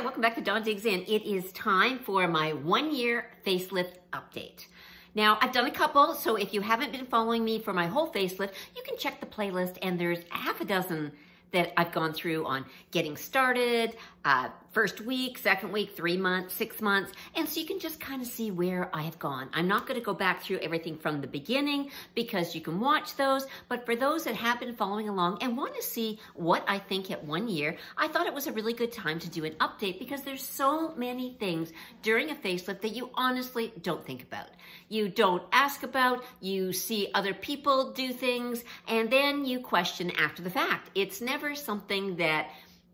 welcome back to Dawn Digs In. It is time for my 1-year facelift update. Now, I've done a couple, so if you haven't been following me for my whole facelift, you can check the playlist, and there's half a dozen that I've gone through on getting started, first week, second week, 3 months, 6 months, and so you can just kind of see where I have gone. I'm not going to go back through everything from the beginning because you can watch those, but for those that have been following along and want to see what I think at 1 year, I thought it was a really good time to do an update because there's so many things during a facelift that you honestly don't think about. You don't ask about, you see other people do things, and then you question after the fact. It's never something that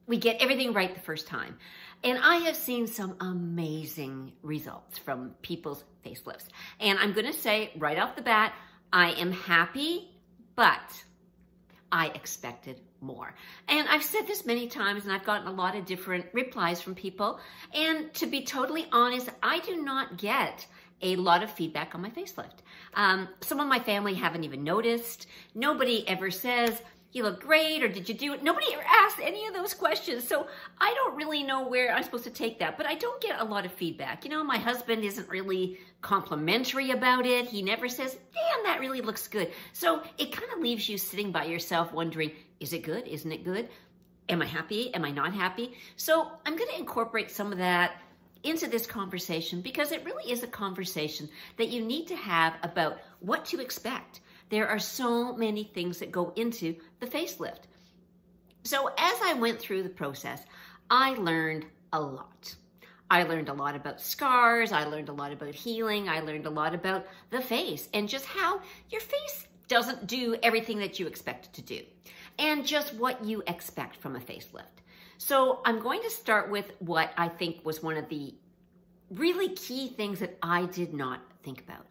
we get everything right the first time. And I have seen some amazing results from people's facelifts. And I'm gonna say right off the bat, I am happy, but I expected more. And I've said this many times, and I've gotten a lot of different replies from people. And to be totally honest, I do not get a lot of feedback on my facelift. Some of my family haven't even noticed. Nobody ever says, you look great, or did you do it? Nobody ever asked any of those questions. So I don't really know where I'm supposed to take that, but I don't get a lot of feedback. You know, my husband isn't really complimentary about it. He never says, damn, that really looks good. So it kind of leaves you sitting by yourself wondering, is it good? Isn't it good? Am I happy? Am I not happy? So I'm gonna incorporate some of that into this conversation because it really is a conversation that you need to have about what to expect. There are so many things that go into the facelift. So as I went through the process, I learned a lot. I learned a lot about scars. I learned a lot about healing. I learned a lot about the face and just how your face doesn't do everything that you expect it to do and just what you expect from a facelift. So I'm going to start with what I think was one of the really key things that I did not think about.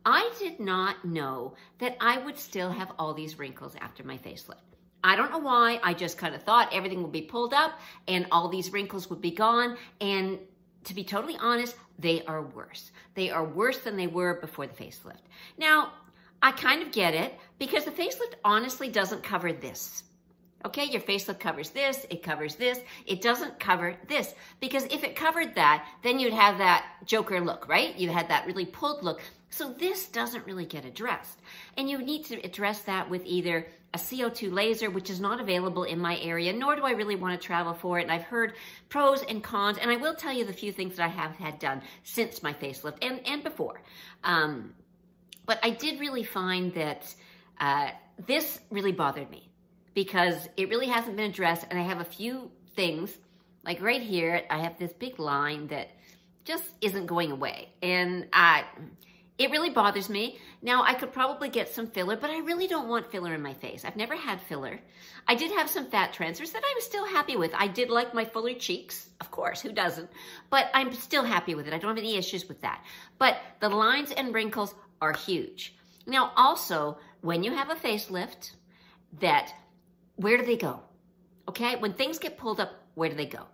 I did not know that I would still have all these wrinkles after my facelift. I don't know why. I just kind of thought everything would be pulled up and all these wrinkles would be gone. And to be totally honest, they are worse. They are worse than they were before the facelift. Now, I kind of get it because the facelift honestly doesn't cover this. Okay, your facelift covers this, it covers this, it doesn't cover this. Because if it covered that, then you'd have that Joker look, right? You had that really pulled look. So this doesn't really get addressed. And you need to address that with either a CO2 laser, which is not available in my area, nor do I really want to travel for it. And I've heard pros and cons, and I will tell you the few things that I have had done since my facelift and before. But I did really find that this really bothered me because it really hasn't been addressed. And I have a few things, like right here, I have this big line that just isn't going away. And it really bothers me. Now, I could probably get some filler, but I really don't want filler in my face. I've never had filler. I did have some fat transfers that I was still happy with. I did like my fuller cheeks, of course, who doesn't? But I'm still happy with it. I don't have any issues with that. But the lines and wrinkles are huge. Now, also, when you have a facelift, where do they go? Okay, when things get pulled up, where do they go?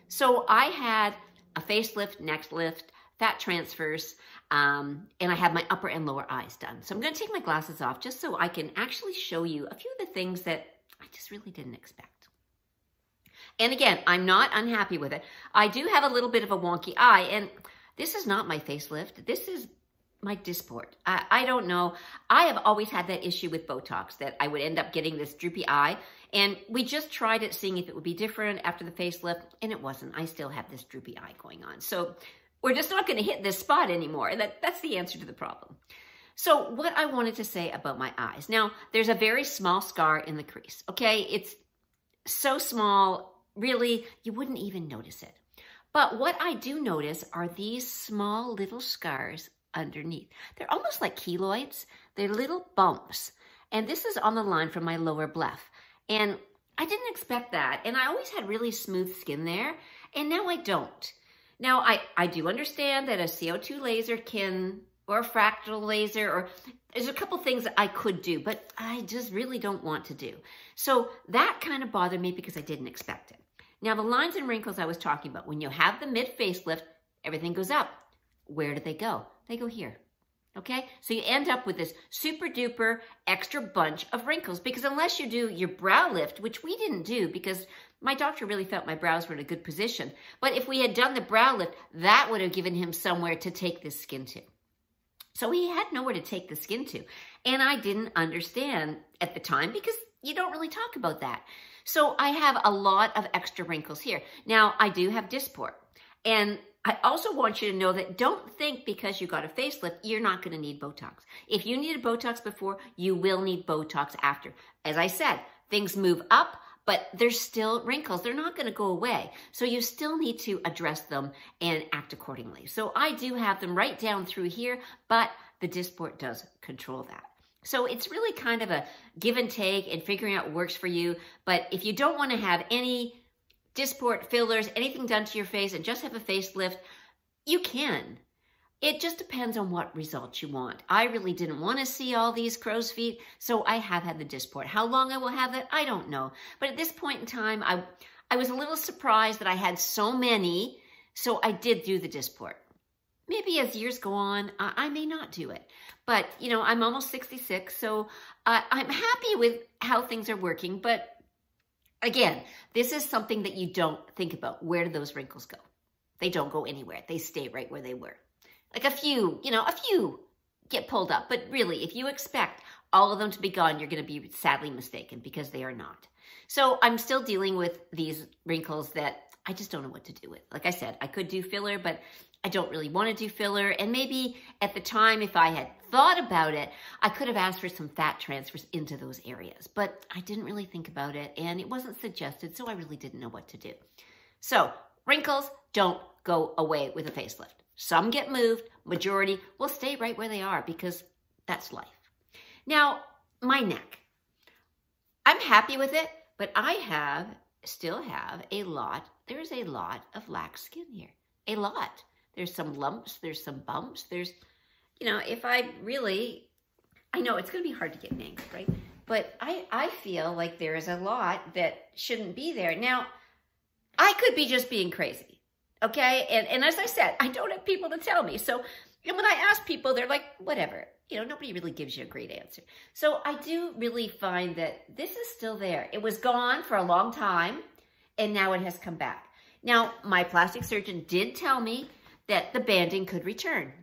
So I had a facelift, neck lift, fat transfers, and I have my upper and lower eyes done. So I'm going to take my glasses off just so I can actually show you a few of the things that I just really didn't expect. And again, I'm not unhappy with it. I do have a little bit of a wonky eye, and this is not my facelift. This is my Dysport. I don't know. I have always had that issue with Botox, that I would end up getting this droopy eye. And we just tried it, seeing if it would be different after the facelift, and it wasn't. I still have this droopy eye going on. So we're just not going to hit this spot anymore. That's the answer to the problem. So what I wanted to say about my eyes. Now, there's a very small scar in the crease, okay? It's so small, really, you wouldn't even notice it. But what I do notice are these small little scars underneath. They're almost like keloids. They're little bumps. And this is on the line from my lower bleph. And I didn't expect that. And I always had really smooth skin there. And now I don't. Now, I do understand that a CO2 laser or a fractal laser, or there's a couple things that I could do, but I just really don't want to do. So that kind of bothered me because I didn't expect it. Now, the lines and wrinkles I was talking about, when you have the mid facelift, everything goes up. Where do they go? They go here. Okay, so you end up with this super duper extra bunch of wrinkles because unless you do your brow lift, which we didn't do because My doctor really felt my brows were in a good position. But if we had done the brow lift, that would have given him somewhere to take this skin to. So he had nowhere to take the skin to. And I didn't understand at the time because you don't really talk about that. So I have a lot of extra wrinkles here. Now, I do have dysport. And I also want you to know that don't think because you got a facelift, you're not going to need Botox. If you needed Botox before, you will need Botox after. As I said, things move up, but there's still wrinkles. They're not going to go away. So you still need to address them and act accordingly. So I do have them right down through here, but the dysport does control that. So it's really kind of a give and take and figuring out what works for you. But if you don't want to have any dysport, fillers, anything done to your face and just have a facelift, you can. It just depends on what results you want. I really didn't want to see all these crow's feet, so I have had the dysport. How long I will have it, I don't know. But at this point in time, I was a little surprised that I had so many, so I did do the dysport. Maybe as years go on, I may not do it. But, you know, I'm almost 66, so I'm happy with how things are working. But again, this is something that you don't think about. Where do those wrinkles go? They don't go anywhere. They stay right where they were. Like a few get pulled up. But really, if you expect all of them to be gone, you're going to be sadly mistaken because they are not. So I'm still dealing with these wrinkles that I just don't know what to do with. Like I said, I could do filler, but I don't really want to do filler. And maybe at the time, if I had thought about it, I could have asked for some fat transfers into those areas. But I didn't really think about it, and it wasn't suggested, so I really didn't know what to do. So wrinkles don't go away with a facelift. Some get moved. Majority will stay right where they are because that's life. Now, my neck. I'm happy with it, but I still have a lot. There's a lot of lax skin here. A lot. There's some lumps. There's some bumps. There's, you know, if I really, I know it's going to be hard to get an angle, right? But I feel like there is a lot that shouldn't be there. Now, I could be just being crazy, okay? And as I said, I don't have people to tell me. So when I ask people, they're like, whatever. You know, nobody really gives you a great answer. So I do really find that this is still there. It was gone for a long time, and now it has come back. Now, my plastic surgeon did tell me that the banding could return.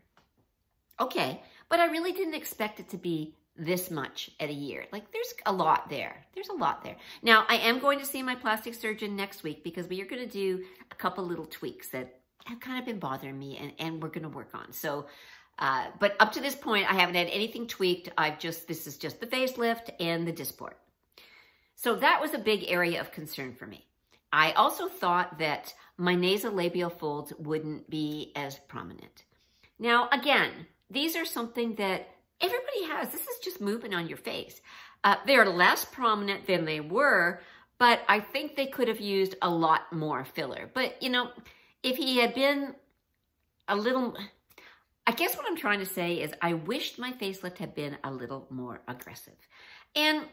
Okay, but I really didn't expect it to be this much at a year. Like, there's a lot there. There's a lot there. Now, I am going to see my plastic surgeon next week because we are going to do a couple little tweaks that have kind of been bothering me and we're going to work on. So, but up to this point, I haven't had anything tweaked. This is just the facelift and the dysport. So that was a big area of concern for me. I also thought that my nasolabial folds wouldn't be as prominent. Now, again, these are something that everybody has. This is just movement on your face. They're less prominent than they were, but I think they could have used a lot more filler. But, you know, if he had been a little, I guess what I'm trying to say is I wished my facelift had been a little more aggressive. And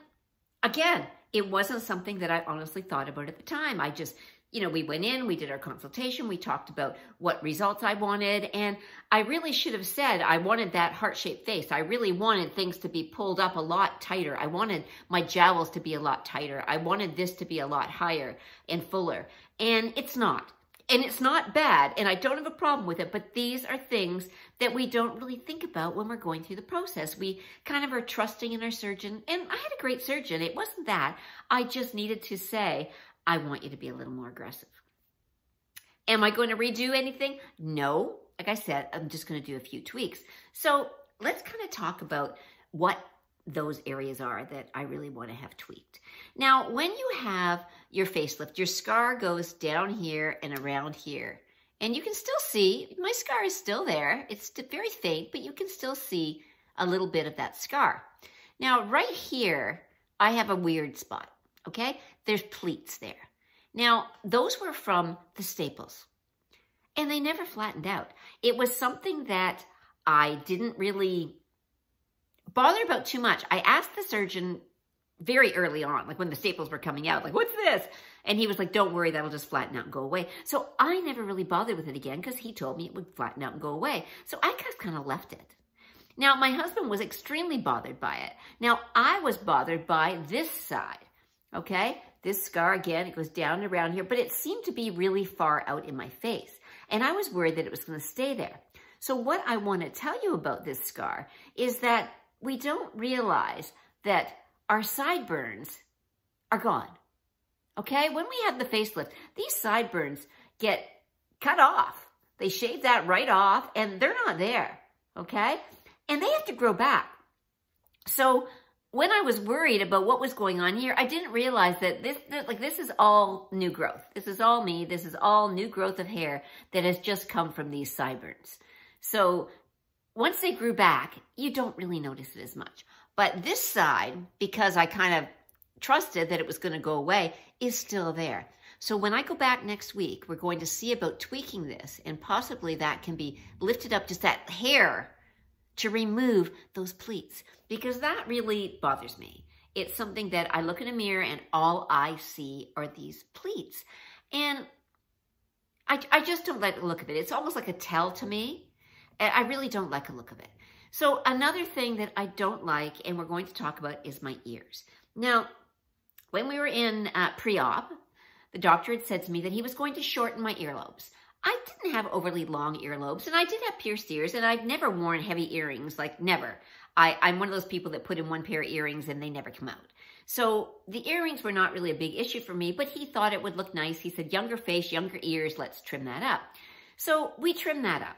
again, it wasn't something that I honestly thought about at the time. I just, you know, we went in, we did our consultation, we talked about what results I wanted, and I really should have said I wanted that heart-shaped face. I really wanted things to be pulled up a lot tighter. I wanted my jowls to be a lot tighter. I wanted this to be a lot higher and fuller, and it's not. And it's not bad, and I don't have a problem with it, but these are things that we don't really think about when we're going through the process. We kind of are trusting in our surgeon, and I had a great surgeon. It wasn't that. I just needed to say, I want you to be a little more aggressive. Am I going to redo anything? No. Like I said, I'm just going to do a few tweaks. So let's kind of talk about what those areas are that I really want to have tweaked. Now, when you have your facelift, your scar goes down here and around here. And you can still see, my scar is still there. It's very faint, but you can still see a little bit of that scar. Now, right here, I have a weird spot, okay? There's pleats there. Now, those were from the staples, and they never flattened out. It was something that I didn't really bother about too much. I asked the surgeon very early on, like when the staples were coming out, like, what's this? And he was like, don't worry, that'll just flatten out and go away. So I never really bothered with it again because he told me it would flatten out and go away. So I just kind of left it. Now, my husband was extremely bothered by it. Now, I was bothered by this side, okay? This scar, again, it goes down and around here, but it seemed to be really far out in my face. And I was worried that it was going to stay there. So what I want to tell you about this scar is that we don't realize that our sideburns are gone. Okay? When we have the facelift, these sideburns get cut off. They shave that right off and they're not there. Okay? And they have to grow back. So when I was worried about what was going on here, I didn't realize that this is all new growth. This is all me. This is all new growth of hair that has just come from these sideburns. So once they grew back, you don't really notice it as much. But this side, because I kind of trusted that it was going to go away, is still there. So when I go back next week, we're going to see about tweaking this, and possibly that can be lifted up just that hair to remove those pleats, because that really bothers me. It's something that I look in a mirror and all I see are these pleats. And I just don't like the look of it. It's almost like a tell to me. And I really don't like the look of it. So another thing that I don't like, and we're going to talk about, is my ears. Now, when we were in pre-op, the doctor had said to me that he was going to shorten my earlobes. I didn't have overly long earlobes, and I did have pierced ears, and I've never worn heavy earrings, like never. I'm one of those people that put in one pair of earrings and they never come out. So the earrings were not really a big issue for me, but he thought it would look nice. He said, younger face, younger ears, let's trim that up. So we trimmed that up.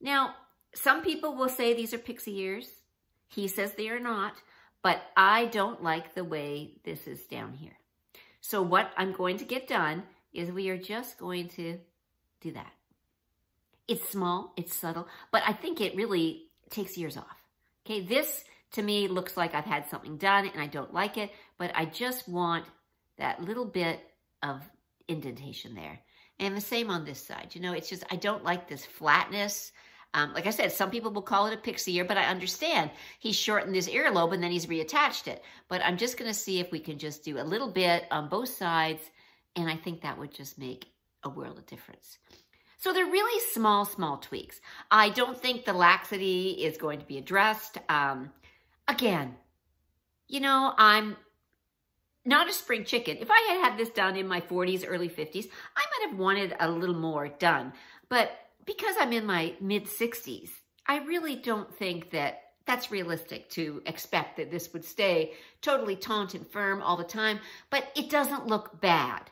Now, some people will say these are pixie ears. He says they are not, but I don't like the way this is down here. So what I'm going to get done is we are just going to do that. It's small, it's subtle, but I think it really takes ears off. Okay, this to me looks like I've had something done and I don't like it, but I just want that little bit of indentation there. And the same on this side. You know, it's just, I don't like this flatness. Like I said, some people will call it a pixie ear, but I understand he's shortened his earlobe and then he's reattached it. But I'm just going to see if we can just do a little bit on both sides, and I think that would just make a world of difference. So they're really small, small tweaks. I don't think the laxity is going to be addressed. Again, you know, I'm not a spring chicken. If I had had this done in my 40s, early 50s, I might have wanted a little more done. But because I'm in my mid-60s, I really don't think that that's realistic to expect that this would stay totally taut and firm all the time. But it doesn't look bad.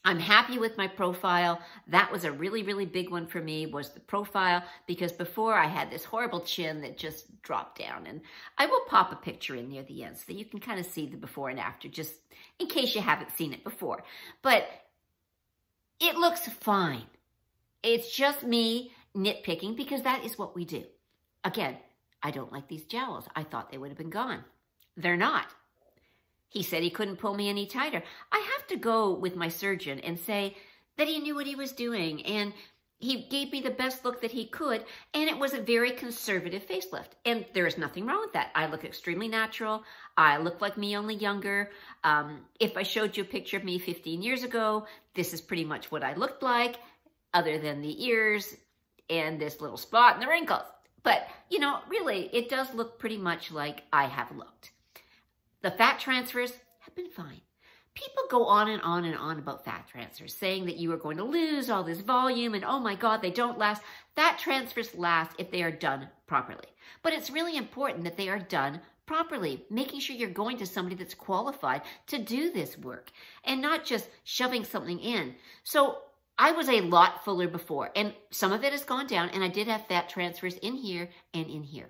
I'm happy with my profile. That was a really, really big one for me, was the profile, because before I had this horrible chin that just dropped down. And I will pop a picture in near the end so that you can kind of see the before and after, just in case you haven't seen it before. But it looks fine. It's just me nitpicking, because that is what we do. Again, I don't like these jowls. I thought they would have been gone. They're not. He said he couldn't pull me any tighter. I have to go with my surgeon and say that he knew what he was doing, and he gave me the best look that he could, and it was a very conservative facelift. And there is nothing wrong with that. I look extremely natural. I look like me, only younger. If I showed you a picture of me 15 years ago, this is pretty much what I looked like, other than the ears and this little spot and the wrinkles. But, you know, really, it does look pretty much like I have looked. The fat transfers have been fine. People go on and on and on about fat transfers, saying that you are going to lose all this volume and, oh my God, they don't last. Fat transfers last if they are done properly. But it's really important that they are done properly, making sure you're going to somebody that's qualified to do this work and not just shoving something in. So I was a lot fuller before, and some of it has gone down, and I did have fat transfers in here and in here.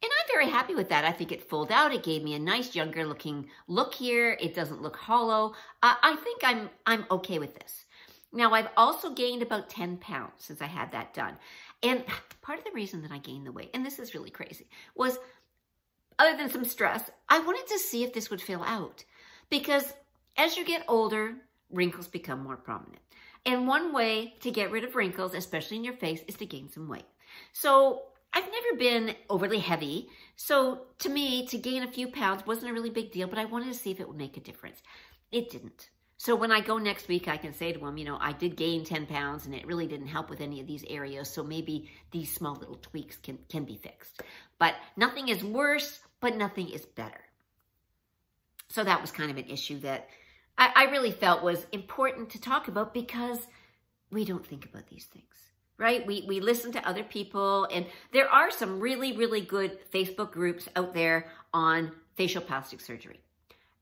And I'm very happy with that. I think it fulled out. It gave me a nice younger looking look here. It doesn't look hollow. I think I'm okay with this. Now, I've also gained about 10 pounds since I had that done. And part of the reason that I gained the weight, and this is really crazy, was other than some stress, I wanted to see if this would fill out. Because as you get older, wrinkles become more prominent. And one way to get rid of wrinkles, especially in your face, is to gain some weight. So I've never been overly heavy, so to me, to gain a few pounds wasn't a really big deal, but I wanted to see if it would make a difference. It didn't. So when I go next week, I can say to him, you know, I did gain 10 pounds and it really didn't help with any of these areas, so maybe these small little tweaks can be fixed. But nothing is worse, but nothing is better. So that was kind of an issue that I really felt was important to talk about because we don't think about these things, right? We listen to other people, and there are some really, really good Facebook groups out there on facial plastic surgery.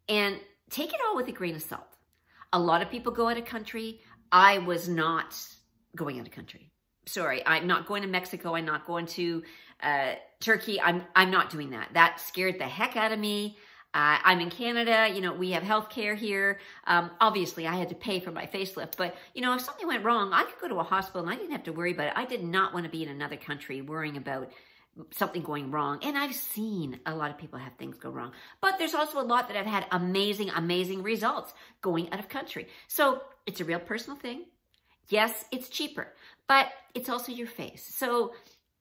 And take it all with a grain of salt. A lot of people go out of country. I was not going out of country. Sorry, I'm not going to Mexico. I'm not going to Turkey. I'm not doing that. That scared the heck out of me. I'm in Canada. You know, we have healthcare here. Obviously, I had to pay for my facelift. But, you know, if something went wrong, I could go to a hospital and I didn't have to worry about it. I did not want to be in another country worrying about something going wrong. And I've seen a lot of people have things go wrong. But there's also a lot that have had amazing, amazing results going out of country. So it's a real personal thing. Yes, it's cheaper, but it's also your face. So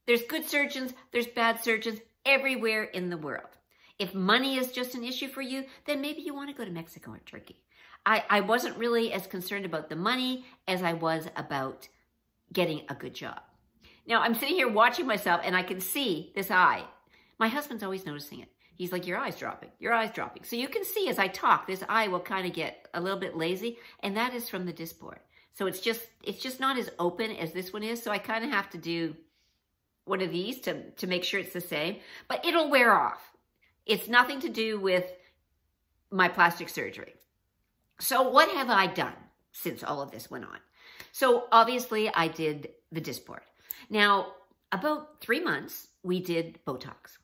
there's good surgeons, there's bad surgeons everywhere in the world. If money is just an issue for you, then maybe you want to go to Mexico or Turkey. I wasn't really as concerned about the money as I was about getting a good job. Now, I'm sitting here watching myself, and I can see this eye. My husband's always noticing it. He's like, your eye's dropping, your eye's dropping. So you can see as I talk, this eye will kind of get a little bit lazy, and that is from the Dysport. So it's just not as open as this one is, so I kind of have to do one of these to make sure it's the same. But it'll wear off. It's nothing to do with my plastic surgery. So what have I done since all of this went on? So obviously I did the Dysport. Now, about 3 months, we did Botox.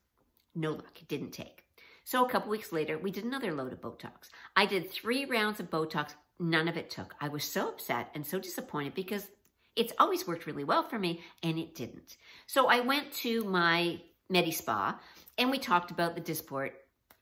No luck, it didn't take. So a couple weeks later, we did another load of Botox. I did 3 rounds of Botox. None of it took. I was so upset and so disappointed because it's always worked really well for me, and it didn't. So I went to my Medi-Spa, and we talked about the Dysport,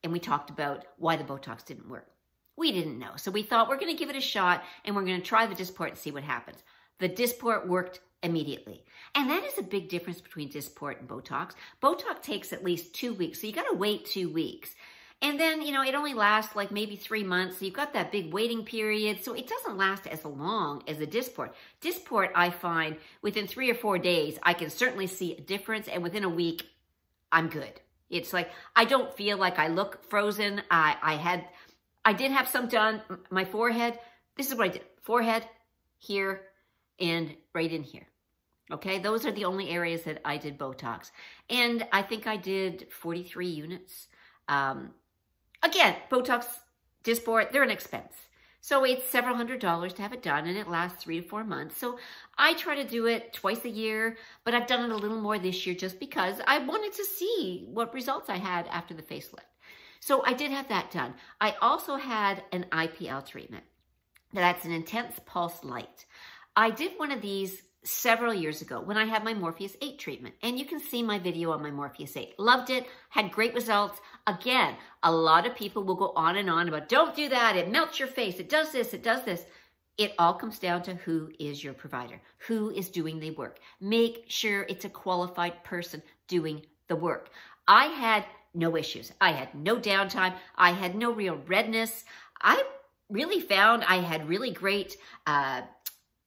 and we talked about why the Botox didn't work. We didn't know. So we thought we're going to give it a shot, and we're going to try the Dysport and see what happens. The Dysport worked immediately. And that is a big difference between Dysport and Botox. Botox takes at least 2 weeks, so you got to wait 2 weeks. And then, you know, it only lasts like maybe 3 months. So you've got that big waiting period. So it doesn't last as long as the Dysport. Dysport, I find, within 3 or 4 days, I can certainly see a difference. And within a week, I'm good. It's like, I don't feel like I look frozen. I did have some done. My forehead, this is what I did. Forehead, here, and right in here. Okay, those are the only areas that I did Botox. And I think I did 43 units. Again, Botox, Dysport, they're an expense. So it's several $100s to have it done, and it lasts 3 to 4 months. So I try to do it twice a year, but I've done it a little more this year just because I wanted to see what results I had after the facelift. So I did have that done. I also had an IPL treatment. That's an intense pulse light. I did one of these several years ago when I had my Morpheus 8 treatment. And you can see my video on my Morpheus 8. Loved it, had great results. Again, a lot of people will go on and on about, don't do that, it melts your face, it does this, it does this. It all comes down to who is your provider, who is doing the work. Make sure it's a qualified person doing the work. I had no issues. I had no downtime. I had no real redness. I really found I had really great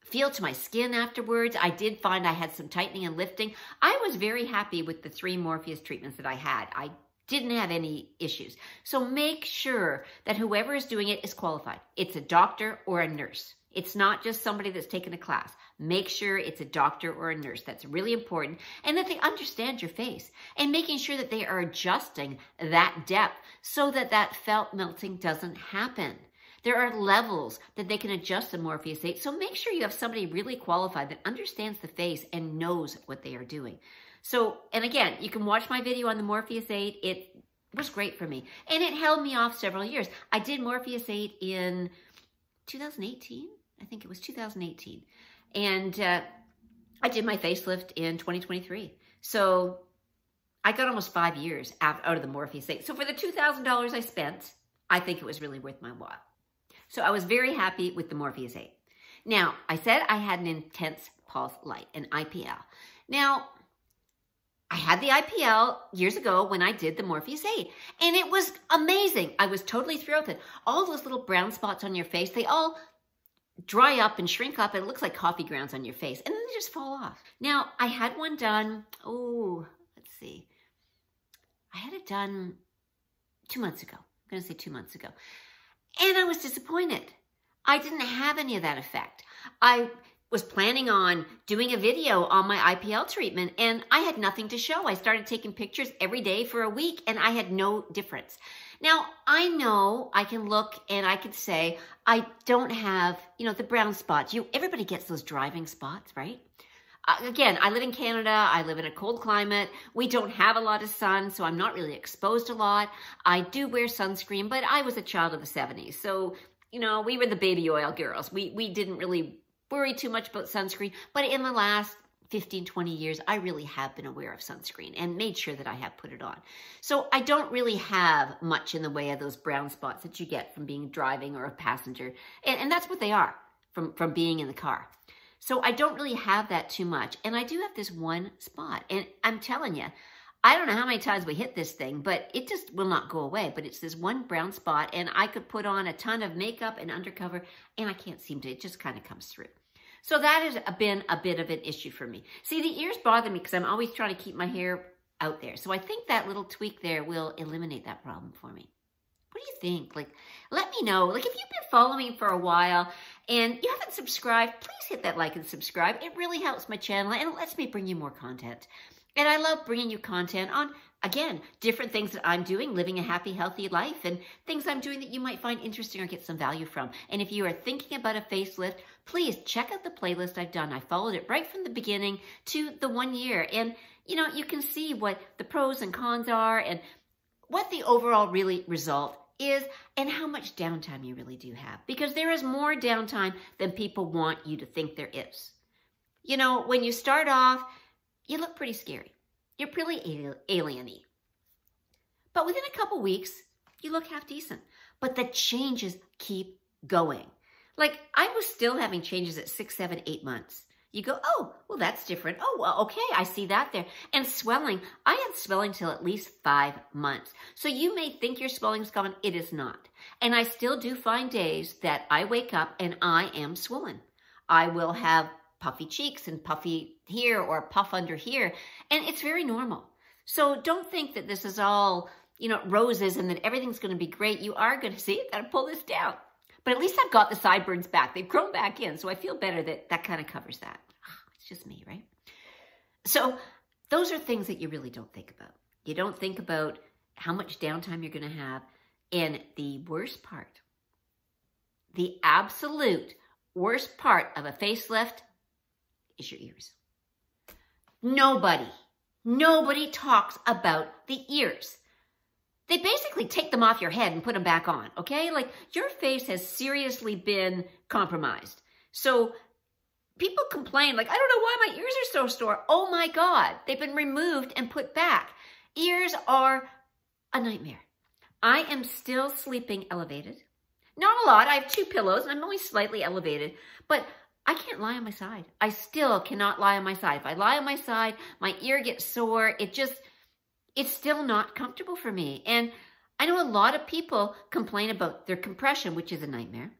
feel to my skin afterwards. I did find I had some tightening and lifting. I was very happy with the 3 Morpheus treatments that I had. I didn't have any issues. So make sure that whoever is doing it is qualified. It's a doctor or a nurse. It's not just somebody that's taken a class. Make sure it's a doctor or a nurse. That's really important. And that they understand your face. And making sure that they are adjusting that depth so that that felt melting doesn't happen. There are levels that they can adjust the Morpheus 8. So make sure you have somebody really qualified that understands the face and knows what they are doing. So, and again, you can watch my video on the Morpheus 8. It was great for me. And it held me off several years. I did Morpheus 8 in 2018. I think it was 2018. And I did my facelift in 2023. So I got almost 5 years out of the Morpheus 8. So for the $2,000 I spent, I think it was really worth my while. So I was very happy with the Morpheus 8. Now, I said I had an intense pulse light, an IPL. Now, I had the IPL years ago when I did the Morpheus 8, and it was amazing. I was totally thrilled with it. All those little brown spots on your face, they all dry up and shrink up, and it looks like coffee grounds on your face, and then they just fall off. Now, I had one done, let's see. I had it done 2 months ago. I'm going to say 2 months ago. And I was disappointed. I didn't have any of that effect. I was planning on doing a video on my IPL treatment, and I had nothing to show. I started taking pictures every day for a week, and I had no difference. Now, I know I can look and I can say, I don't have, the brown spots. Everybody gets those driving spots, right? Again, I live in Canada. I live in a cold climate. We don't have a lot of sun, so I'm not really exposed a lot. I do wear sunscreen, but I was a child of the 70s. So, we were the baby oil girls. We didn't really worry too much about sunscreen. But in the last 15, 20 years, I really have been aware of sunscreen and made sure that I have put it on. So I don't really have much in the way of those brown spots that you get from being driving or a passenger. And that's what they are from being in the car. So I don't really have that too much. And I do have this one spot. And I'm telling you, I don't know how many times we hit this thing, but it just will not go away. But it's this one brown spot, and I could put on a ton of makeup and undercover, and I can't seem to. It just kind of comes through. So that has been a bit of an issue for me. See, the ears bother me because I'm always trying to keep my hair out there. So I think that little tweak there will eliminate that problem for me. What do you think? Let me know. If you've been following me for a while and you haven't subscribed, please hit that like and subscribe. It really helps my channel and it lets me bring you more content. And I love bringing you content on, again, different things that I'm doing, living a happy, healthy life, and things I'm doing that you might find interesting or get some value from. And if you are thinking about a facelift, please check out the playlist I've done. I followed it right from the beginning to the 1 year. And, you can see what the pros and cons are and what the overall really result is and how much downtime you really do have. Because there is more downtime than people want you to think there is. When you start off, you look pretty scary. You're pretty alien-y. But within a couple weeks, you look half decent. But the changes keep going. I was still having changes at 6, 7, 8 months. You go, oh, well, that's different. Oh, well, okay, I see that there. And swelling, I had swelling till at least 5 months. So you may think your swelling's gone. It is not. And I still do find days that I wake up and I am swollen. I will have puffy cheeks and puffy here or puff under here. And it's very normal. So don't think that this is all, roses and that everything's going to be great. You are going to see it. Got to pull this down. But at least I've got the sideburns back. They've grown back in. So I feel better that that kind of covers that. It's just me, right? So those are things that you really don't think about. You don't think about how much downtime you're going to have. And the worst part, the absolute worst part of a facelift is your ears. Nobody talks about the ears. They basically take them off your head and put them back on, okay? Your face has seriously been compromised. So people complain, I don't know why my ears are so sore. Oh my God, they've been removed and put back. Ears are a nightmare. I am still sleeping elevated. Not a lot. I have 2 pillows and I'm only slightly elevated, but I can't lie on my side. I still cannot lie on my side. If I lie on my side, my ear gets sore. It's still not comfortable for me. And I know a lot of people complain about their compression, which is a nightmare,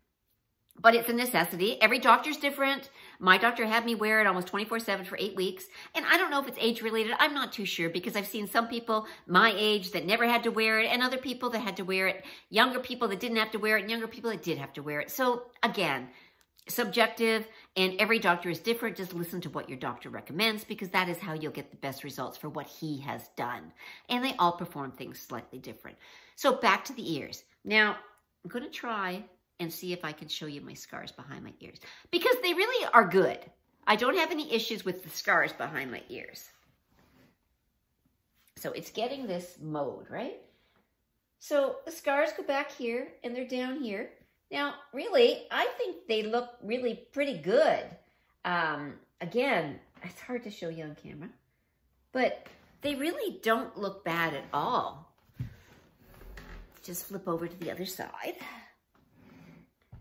but it's a necessity. Every doctor's different. My doctor had me wear it almost 24/7 for 8 weeks. And I don't know if it's age related. I'm not too sure because I've seen some people my age that never had to wear it and other people that had to wear it, younger people that didn't have to wear it and younger people that did have to wear it. So again, subjective, and every doctor is different. Just listen to what your doctor recommends because that is how you'll get the best results for what he has done. And they all perform things slightly different. So back to the ears. Now, I'm going to try and see if I can show you my scars behind my ears because they really are good. I don't have any issues with the scars behind my ears. So it's getting this mode, right? So the scars go back here and they're down here. Now, really, I think they look really pretty good. Again, it's hard to show you on camera, but they really don't look bad at all. Just flip over to the other side.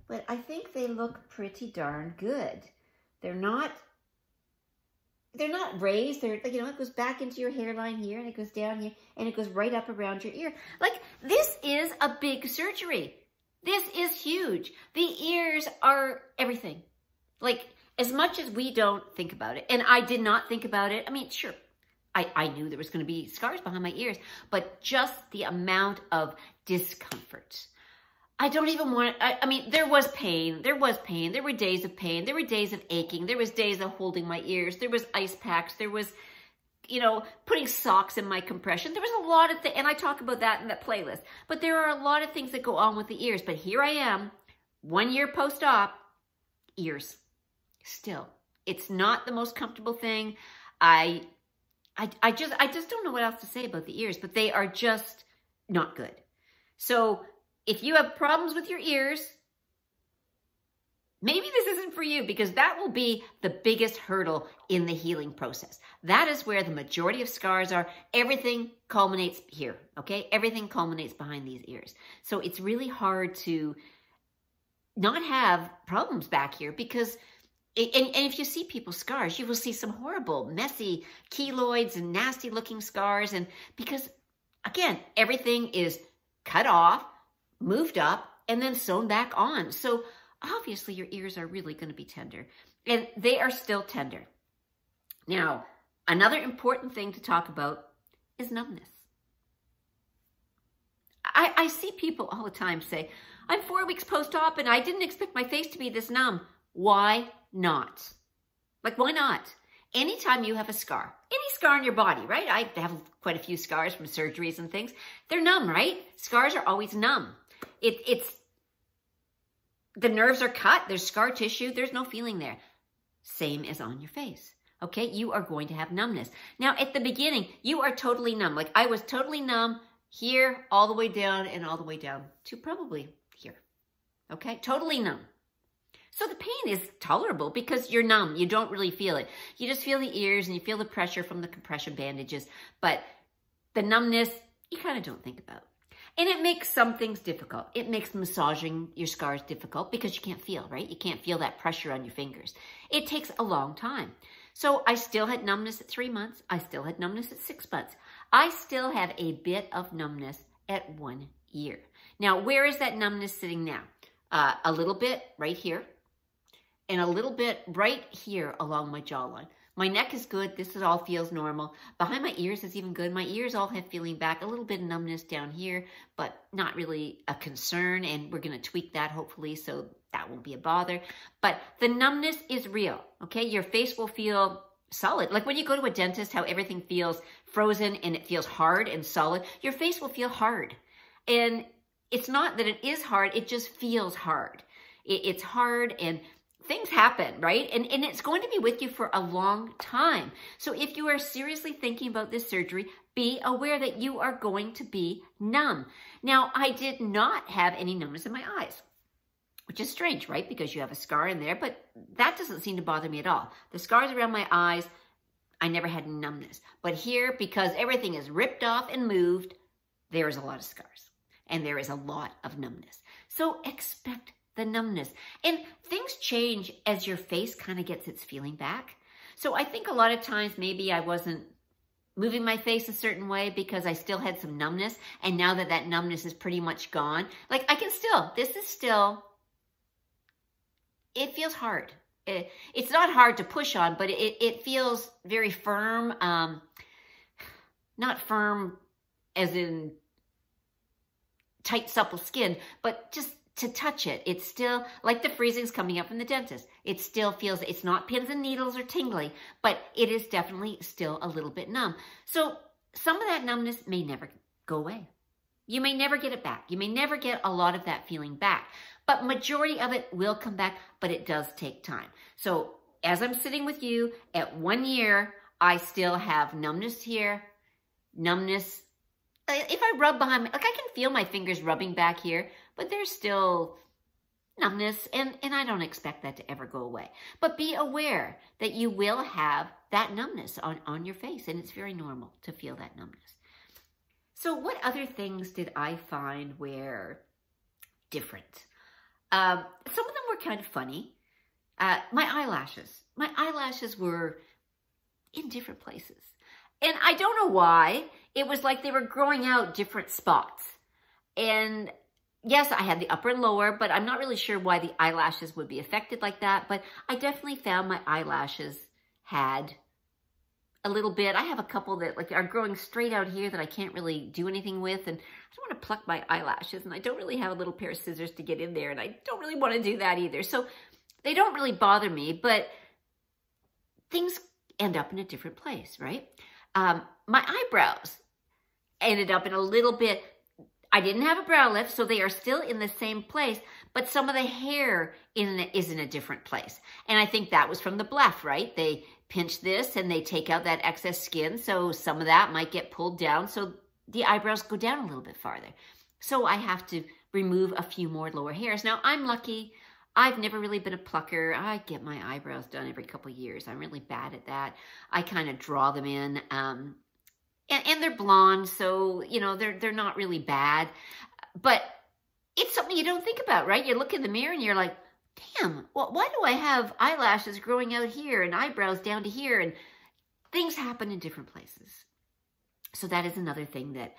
But I think they look pretty darn good. They're not raised. They're it goes back into your hairline here and it goes down here and it goes right up around your ear. This is a big surgery. This is huge. The ears are everything. As much as we don't think about it, and I did not think about it. I mean, sure, I knew there was going to be scars behind my ears, but just the amount of discomfort. I don't even want I mean, there was pain. There was pain. There were days of pain. There were days of aching. There was days of holding my ears. There was ice packs. There was, you know, putting socks in my compression. There was a lot of things, and I talk about that in that playlist. But there are a lot of things that go on with the ears. But here I am, 1 year post-op, ears. Still, it's not the most comfortable thing. I just don't know what else to say about the ears, but they are just not good. So if you have problems with your ears, maybe this isn't for you, because that will be the biggest hurdle in the healing process. That is where the majority of scars are. Everything culminates here, okay? Everything culminates behind these ears. So it's really hard to not have problems back here, because and if you see people's scars, you will see some horrible, messy keloids and nasty looking scars. And because, again, everything is cut off, moved up, and then sewn back on. So obviously your ears are really going to be tender, and they are still tender. Now, another important thing to talk about is numbness. I see people all the time say, I'm 4 weeks post-op and I didn't expect my face to be this numb. Why not? Like, why not? Anytime you have a scar, any scar on your body, right? I have quite a few scars from surgeries and things. They're numb, right? Scars are always numb. It's the nerves are cut. There's scar tissue. There's no feeling there. Same as on your face. Okay, you are going to have numbness. Now, at the beginning, you are totally numb. Like, I was totally numb here, all the way down, and all the way down to probably here. Okay, totally numb. So the pain is tolerable because you're numb. You don't really feel it. You just feel the ears and you feel the pressure from the compression bandages. But the numbness, you kind of don't think about. And it makes some things difficult. It makes massaging your scars difficult because you can't feel, right? You can't feel that pressure on your fingers. It takes a long time. So I still had numbness at 3 months. I still had numbness at 6 months. I still have a bit of numbness at 1 year. Now, where is that numbness sitting now? A little bit right here, and a little bit right here along my jawline. My neck is good. This all feels normal. Behind my ears is even good. My ears all have feeling back. A little bit of numbness down here, but not really a concern. And we're going to tweak that hopefully so that won't be a bother. But the numbness is real, okay? Your face will feel solid. Like when you go to a dentist, how everything feels frozen and it feels hard and solid. Your face will feel hard. And it's not that it is hard. It just feels hard. It's hard and things happen, right? And it's going to be with you for a long time. So if you are seriously thinking about this surgery, be aware that you are going to be numb. Now, I did not have any numbness in my eyes, which is strange, right? Because you have a scar in there, but that doesn't seem to bother me at all. The scars around my eyes, I never had numbness. But here, because everything is ripped off and moved, there is a lot of scars and there is a lot of numbness. So expect the numbness. And things change as your face kind of gets its feeling back. So I think a lot of times maybe I wasn't moving my face a certain way because I still had some numbness. And now that that numbness is pretty much gone, like I can still, this is still, it feels hard. It's not hard to push on, but it feels very firm. Not firm as in tight, supple skin, but just to touch it, it's still like the freezing's coming up from the dentist. It still feels, it's not pins and needles or tingly, but it is definitely still a little bit numb. So some of that numbness may never go away. You may never get it back. You may never get a lot of that feeling back, but majority of it will come back, but it does take time. So as I'm sitting with you at 1 year, I still have numbness here, numbness. If I rub behind my, like I can feel my fingers rubbing back here, but there's still numbness, and I don't expect that to ever go away. But be aware that you will have that numbness on your face, and it's very normal to feel that numbness. So what other things did I find were different? Some of them were kind of funny. My eyelashes were in different places. And I don't know why. It was like they were growing out different spots. And yes, I had the upper and lower, but I'm not really sure why the eyelashes would be affected like that. But I definitely found my eyelashes had a little bit. I have a couple that like are growing straight out here that I can't really do anything with, and I don't want to pluck my eyelashes, and I don't really have a little pair of scissors to get in there, and I don't really want to do that either. So they don't really bother me, but things end up in a different place, right? My eyebrows ended up in a little bit, I didn't have a brow lift, so they are still in the same place, but some of the hair is in a different place. And I think that was from the bluff, right? They pinch this and they take out that excess skin, so some of that might get pulled down, so the eyebrows go down a little bit farther. So I have to remove a few more lower hairs. Now, I'm lucky. I've never really been a plucker. I get my eyebrows done every couple of years. I'm really bad at that. I kind of draw them in. And they're blonde, so, you know, they're not really bad. But it's something you don't think about, right? You look in the mirror and you're like, damn, well, why do I have eyelashes growing out here and eyebrows down to here? And things happen in different places. So that is another thing that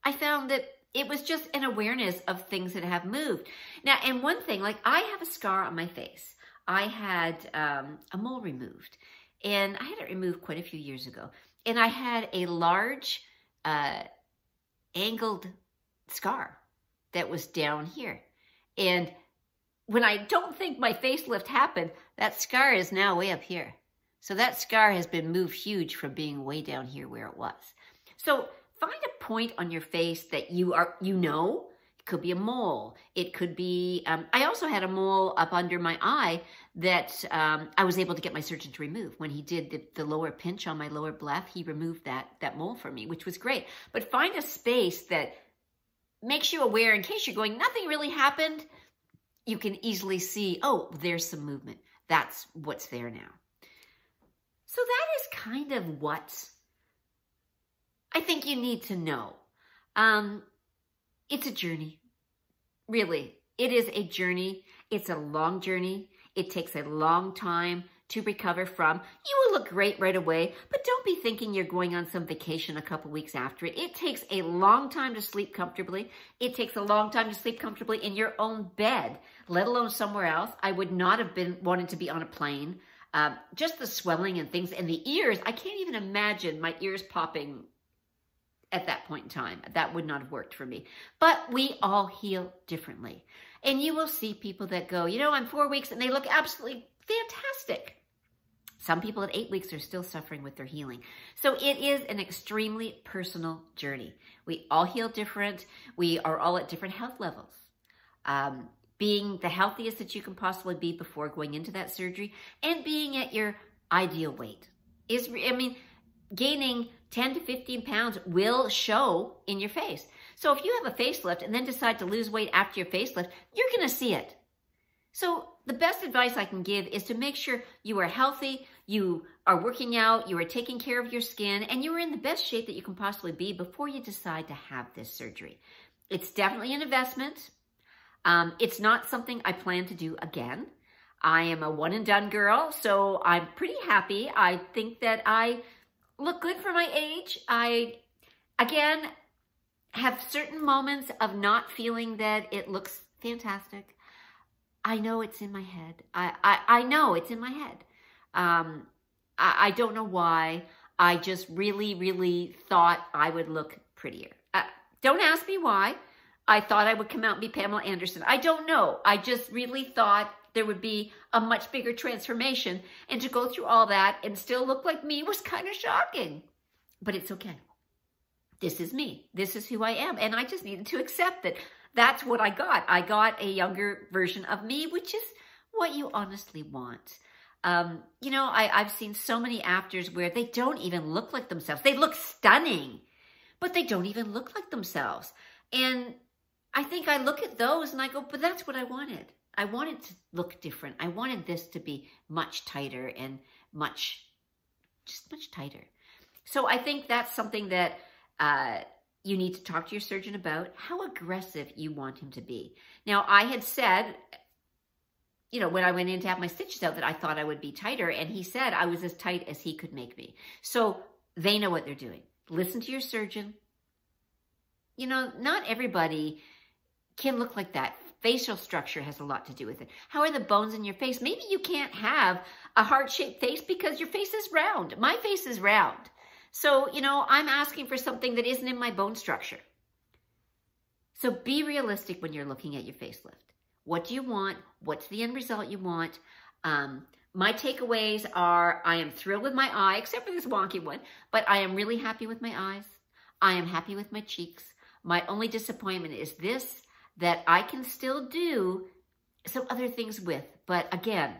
I found that it was just an awareness of things that have moved. Now, and one thing, like I have a scar on my face. I had a mole removed, and I had it removed quite a few years ago. And I had a large angled scar that was down here. And when I don't think my facelift happened, that scar is now way up here. So that scar has been moved huge from being way down here where it was. So find a point on your face that you know. It could be a mole. It could be, I also had a mole up under my eye that I was able to get my surgeon to remove. When he did the lower pinch on my lower bluff, he removed that mole for me, which was great. But find a space that makes you aware in case you're going, nothing really happened. You can easily see, oh, there's some movement. That's what's there now. So that is kind of what I think you need to know. It's a journey. Really, it is a journey. It's a long journey. It takes a long time to recover from. You will look great right away, but don't be thinking you're going on some vacation a couple weeks after it. It takes a long time to sleep comfortably. It takes a long time to sleep comfortably in your own bed, let alone somewhere else. I would not have been wanting to be on a plane. Just the swelling and things, and the ears. I can't even imagine my ears popping at that point in time. That would not have worked for me. But we all heal differently. And you will see people that go, you know, I'm 4 weeks and they look absolutely fantastic. Some people at 8 weeks are still suffering with their healing. So it is an extremely personal journey. We all heal different. We are all at different health levels. Being the healthiest that you can possibly be before going into that surgery and being at your ideal weight is, I mean, gaining 10 to 15 pounds will show in your face. So if you have a facelift and then decide to lose weight after your facelift, you're going to see it. So the best advice I can give is to make sure you are healthy, you are working out, you are taking care of your skin, and you are in the best shape that you can possibly be before you decide to have this surgery. It's definitely an investment. It's not something I plan to do again. I am a one and done girl, so I'm pretty happy. I think that I look good for my age. I, again, have certain moments of not feeling that it looks fantastic. I know it's in my head. I know it's in my head. I don't know why. I just really, really thought I would look prettier. Don't ask me why. I thought I would come out and be Pamela Anderson. I don't know. I just really thought there would be a much bigger transformation. And to go through all that and still look like me was kind of shocking. But it's okay. This is me. This is who I am. And I just needed to accept that that's what I got. I got a younger version of me, which is what you honestly want. You know, I've seen so many actors where they don't even look like themselves. They look stunning, but they don't even look like themselves. And I think I look at those and I go, but that's what I wanted. I wanted to look different. I wanted this to be much tighter and just much tighter. So I think that's something that you need to talk to your surgeon about, how aggressive you want him to be. Now, I had said, you know, when I went in to have my stitches out that I thought I would be tighter, and he said I was as tight as he could make me. So they know what they're doing. Listen to your surgeon. You know, not everybody can look like that. Facial structure has a lot to do with it. How are the bones in your face? Maybe you can't have a heart-shaped face because your face is round. My face is round. So, you know, I'm asking for something that isn't in my bone structure. So be realistic when you're looking at your facelift. What do you want? What's the end result you want? My takeaways are, I am thrilled with my eye, except for this wonky one, but I am really happy with my eyes. I am happy with my cheeks. My only disappointment is this, that I can still do some other things with. But again,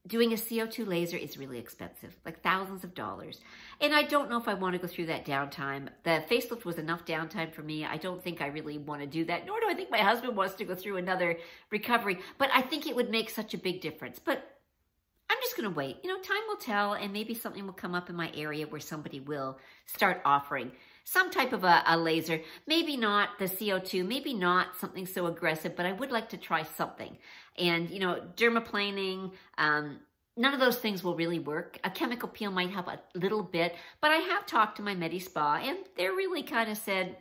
doing a CO2 laser is really expensive, like thousands of dollars. And I don't know if I want to go through that downtime. The facelift was enough downtime for me. I don't think I really want to do that, nor do I think my husband wants to go through another recovery. But I think it would make such a big difference. But I'm just going to wait. You know, time will tell, and maybe something will come up in my area where somebody will start offering some type of a laser. Maybe not the CO2, maybe not something so aggressive, but I would like to try something. And, you know, dermaplaning, none of those things will really work. A chemical peel might help a little bit, but I have talked to my Medi-Spa, and they're really kind of said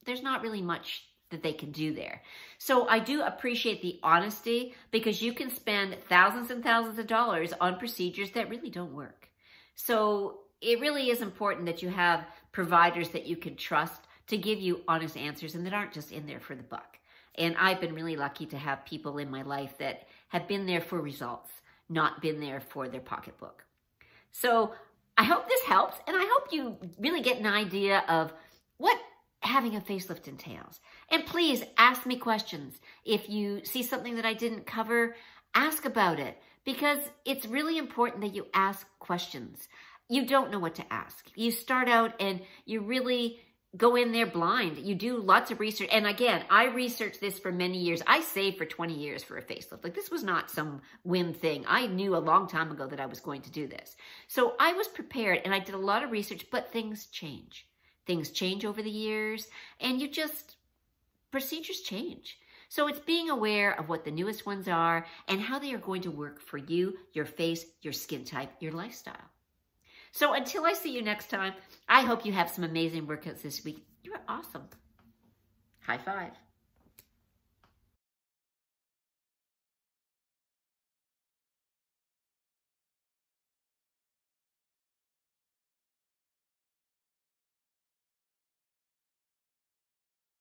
there's not really much that they can do there. So I do appreciate the honesty, because you can spend thousands and thousands of dollars on procedures that really don't work. So it really is important that you have providers that you can trust to give you honest answers and that aren't just in there for the buck. And I've been really lucky to have people in my life that have been there for results, not been there for their pocketbook. So I hope this helps, and I hope you really get an idea of what having a facelift entails. And please ask me questions. If you see something that I didn't cover, ask about it, because it's really important that you ask questions. You don't know what to ask. You start out and you really go in there blind. You do lots of research. And again, I researched this for many years. I saved for 20 years for a facelift. Like, this was not some whim thing. I knew a long time ago that I was going to do this. So I was prepared, and I did a lot of research, but things change. Things change over the years, and procedures change. So it's being aware of what the newest ones are and how they are going to work for you, your face, your skin type, your lifestyle. So until I see you next time, I hope you have some amazing workouts this week. You're awesome. High five.